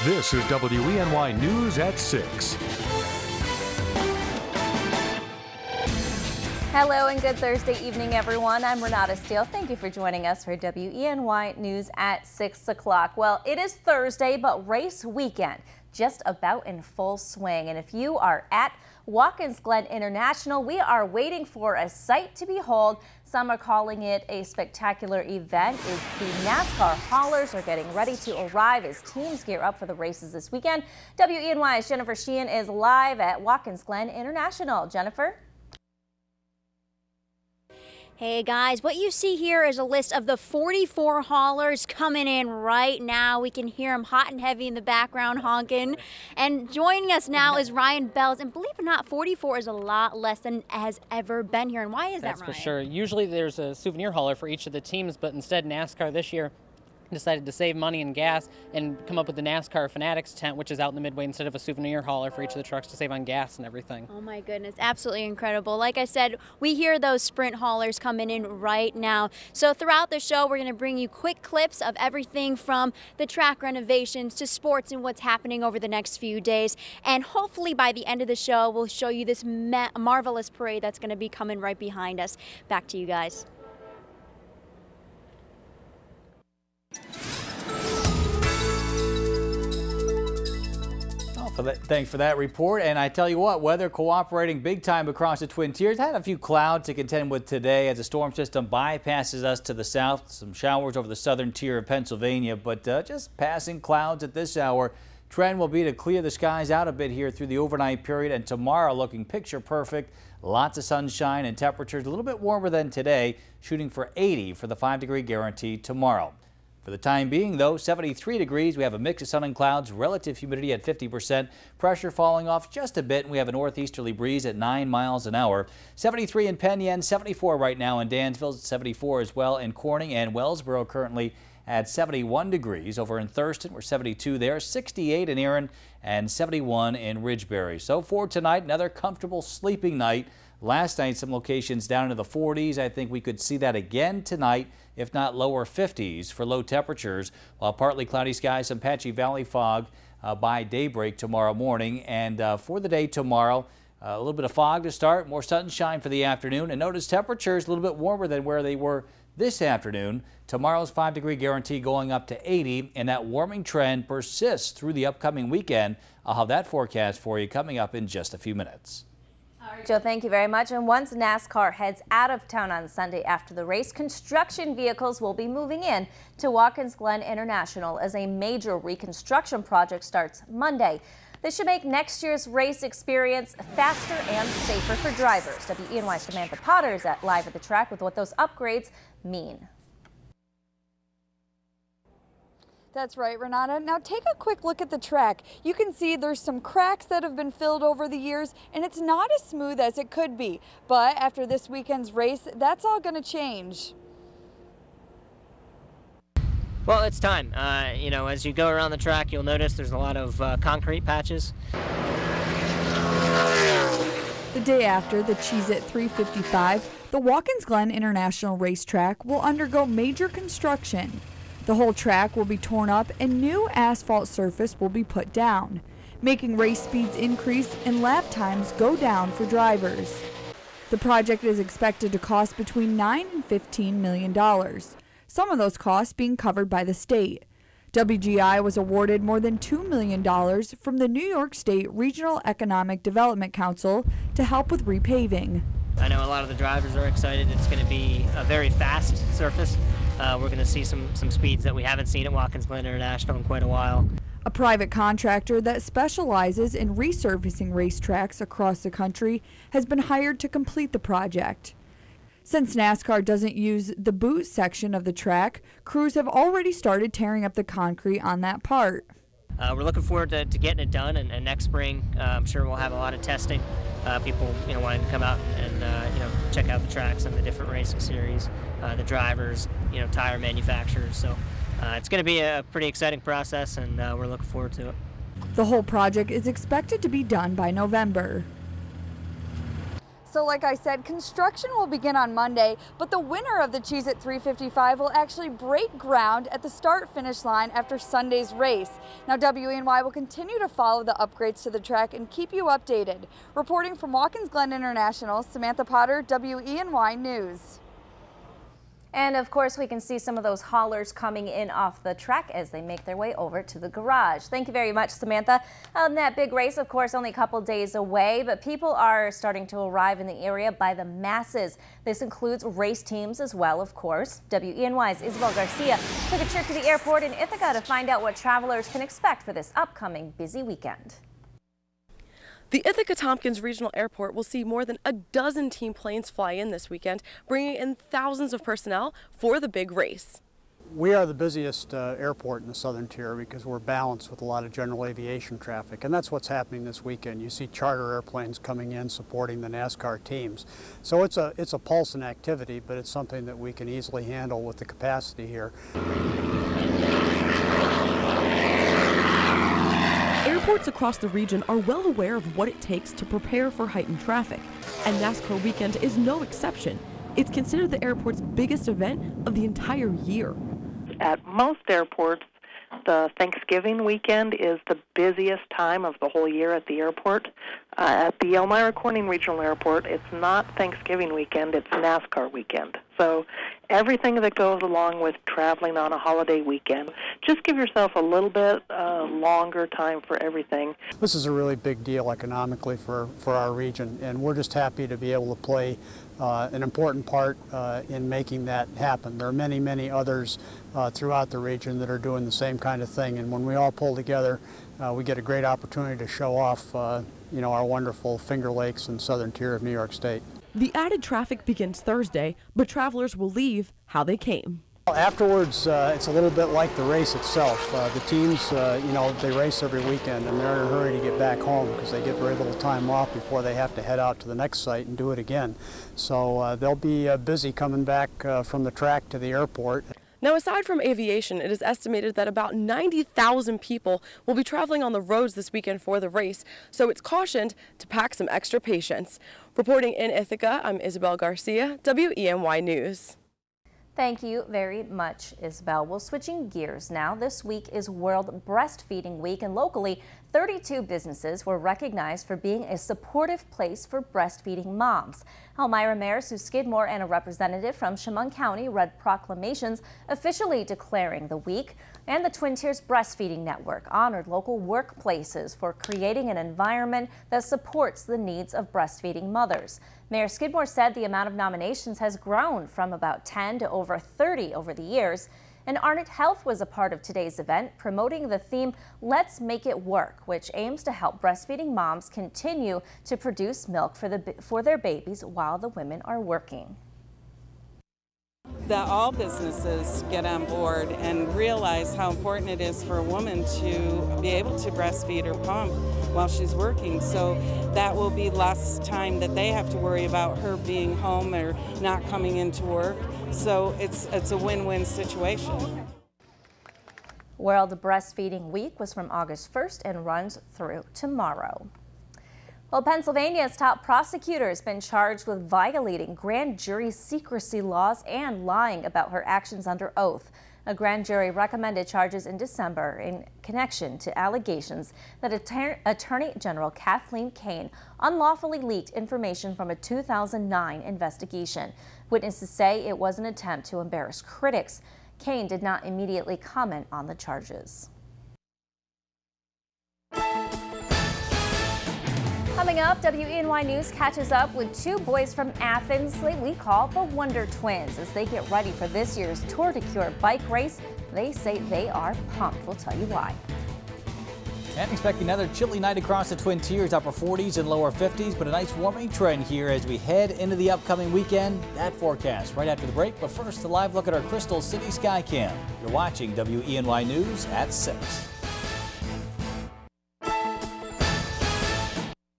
This is WENY News at 6. Hello and good Thursday evening, everyone. I'm Renata Steele. Thank you for joining us for WENY News at 6 o'clock. Well, it is Thursday, but race weekend just about in full swing. And if you are at Watkins Glen International, we are waiting for a sight to behold. Some are calling it a spectacular event. Is the NASCAR haulers are getting ready to arrive as teams gear up for the races this weekend. WENY's Jennifer Sheehan is live at Watkins Glen International. Jennifer? Hey guys, what you see here is a list of the 44 haulers coming in right now. We can hear them hot and heavy in the background honking. And joining us now is Ryan Bells. And believe it or not, 44 is a lot less than has ever been here. And why is that, Ryan? That's for sure. Usually there's a souvenir hauler for each of the teams, but instead NASCAR this year decided to save money and gas and come up with the NASCAR Fanatics tent, which is out in the midway instead of a souvenir hauler for each of the trucks to save on gas and everything. Oh my goodness, absolutely incredible. Like I said, we hear those sprint haulers coming in right now. So throughout the show, we're going to bring you quick clips of everything from the track renovations to sports and what's happening over the next few days. And hopefully by the end of the show, we'll show you this marvelous parade that's going to be coming right behind us. Back to you guys. Thanks for that report. And I tell you what, weather cooperating big time across the Twin Tiers. Had a few clouds to contend with today as the storm system bypasses us to the south. Some showers over the southern tier of Pennsylvania, but just passing clouds at this hour. Trend will be to clear the skies out a bit here through the overnight period, and tomorrow looking picture perfect. Lots of sunshine and temperatures a little bit warmer than today, shooting for 80 for the 5-degree guarantee tomorrow. For the time being, though, 73 degrees. We have a mix of sun and clouds, relative humidity at 50%, pressure falling off just a bit, and we have a northeasterly breeze at 9 miles an hour. 73 in Penn Yan, 74 right now in Dansville, 74 as well in Corning and Wellsboro currently at 71 degrees. Over in Thurston, we're 72 there, 68 in Erin, and 71 in Ridgebury. So for tonight, another comfortable sleeping night. Last night, some locations down into the 40s. I think we could see that again tonight, if not lower 50s for low temperatures, while partly cloudy skies, some patchy valley fog by daybreak tomorrow morning. And for the day tomorrow, a little bit of fog to start, more sunshine for the afternoon. And notice temperatures a little bit warmer than where they were this afternoon. Tomorrow's 5-degree guarantee going up to 80, and that warming trend persists through the upcoming weekend. I'll have that forecast for you coming up in just a few minutes. All right, Joe, thank you very much. And once NASCAR heads out of town on Sunday after the race, construction vehicles will be moving in to Watkins Glen International as a major reconstruction project starts Monday. This should make next year's race experience faster and safer for drivers. WENY Samantha Potter is live at the track with what those upgrades mean. That's right, Renata. Now take a quick look at the track. You can see there's some cracks that have been filled over the years, and it's not as smooth as it could be. But after this weekend's race, that's all going to change. Well, it's time. You know, as you go around the track, you'll notice there's a lot of concrete patches. The day after the Cheez-It 355, the Watkins Glen International Racetrack will undergo major construction. The whole track will be torn up and new asphalt surface will be put down, making race speeds increase and lap times go down for drivers. The project is expected to cost between $9 and $15 million, some of those costs being covered by the state. WGI was awarded more than $2 million from the New York State Regional Economic Development Council to help with repaving. I know a lot of the drivers are excited. It's going to be a very fast surface. We're going to see some speeds that we haven't seen at Watkins Glen International in quite a while. A private contractor that specializes in resurfacing racetracks across the country has been hired to complete the project. Since NASCAR doesn't use the boot section of the track, crews have already started tearing up the concrete on that part. We're looking forward to getting it done, and next spring I'm sure we'll have a lot of testing. People wanting to come out and check out the tracks and the different racing series, the drivers, tire manufacturers. So it's going to be a pretty exciting process, and we're looking forward to it. The whole project is expected to be done by November. So like I said, construction will begin on Monday, but the winner of the Cheez-It 355 will actually break ground at the start-finish line after Sunday's race. Now WENY will continue to follow the upgrades to the track and keep you updated. Reporting from Watkins Glen International, Samantha Potter, WENY News. And of course, we can see some of those haulers coming in off the track as they make their way over to the garage. Thank you very much, Samantha. That big race, of course, only a couple days away, but people are starting to arrive in the area by the masses. This includes race teams as well, of course. WENY's Isabel Garcia took a trip to the airport in Ithaca to find out what travelers can expect for this upcoming busy weekend. The Ithaca-Tompkins Regional Airport will see more than a dozen team planes fly in this weekend, bringing in thousands of personnel for the big race. We are the busiest airport in the southern tier because we're balanced with a lot of general aviation traffic, and that's what's happening this weekend. You see charter airplanes coming in supporting the NASCAR teams. So it's a pulse in activity, but it's something that we can easily handle with the capacity here. Airports across the region are well aware of what it takes to prepare for heightened traffic, and NASCAR weekend is no exception. It's considered the airport's biggest event of the entire year. At most airports, the Thanksgiving weekend is the busiest time of the whole year at the airport. At the Elmira Corning Regional Airport, it's not Thanksgiving weekend, it's NASCAR weekend. So everything that goes along with traveling on a holiday weekend, just give yourself a little bit longer time for everything. This is a really big deal economically for our region, and we're just happy to be able to play an important part in making that happen. There are many, many others throughout the region that are doing the same kind of thing, and when we all pull together, we get a great opportunity to show off you know, our wonderful Finger Lakes and southern tier of New York State. The added traffic begins Thursday, but travelers will leave how they came. Afterwards, it's a little bit like the race itself. The teams, you know, they race every weekend, and they're in a hurry to get back home because they get very little time off before they have to head out to the next site and do it again. So they'll be busy coming back from the track to the airport. Now, aside from aviation, it is estimated that about 90,000 people will be traveling on the roads this weekend for the race, so it's cautioned to pack some extra patience. Reporting in Ithaca, I'm Isabel Garcia, WENY News. Thank you very much, Isabel. Well, switching gears now, this week is World Breastfeeding Week, and locally, 32 businesses were recognized for being a supportive place for breastfeeding moms. Elmira Mayor Sue Skidmore and a representative from Chemung County read proclamations officially declaring the week, and the Twin Tiers Breastfeeding Network honored local workplaces for creating an environment that supports the needs of breastfeeding mothers. Mayor Skidmore said the amount of nominations has grown from about 10 to over 30 over the years. And Arnott Health was a part of today's event, promoting the theme Let's Make It Work, which aims to help breastfeeding moms continue to produce milk for their babies while the women are working. That all businesses get on board and realize how important it is for a woman to be able to breastfeed her pump while she's working, so that will be less time that they have to worry about her being home or not coming into work. So it's a win-win situation. World Breastfeeding Week was from August 1st and runs through tomorrow. Well, Pennsylvania's top prosecutor has been charged with violating grand jury secrecy laws and lying about her actions under oath. A grand jury recommended charges in December in connection to allegations that Attorney General Kathleen Kane unlawfully leaked information from a 2009 investigation. Witnesses say it was an attempt to embarrass critics. Kane did not immediately comment on the charges. Coming up, WENY News catches up with two boys from Athens we call the Wonder Twins as they get ready for this year's Tour de Cure bike race. They say they are pumped. We'll tell you why. And expect another chilly night across the Twin Tiers, upper 40s and lower 50s, but a nice warming trend here as we head into the upcoming weekend. That forecast right after the break, but first a live look at our Crystal City Sky Cam. You're watching WENY News at 6.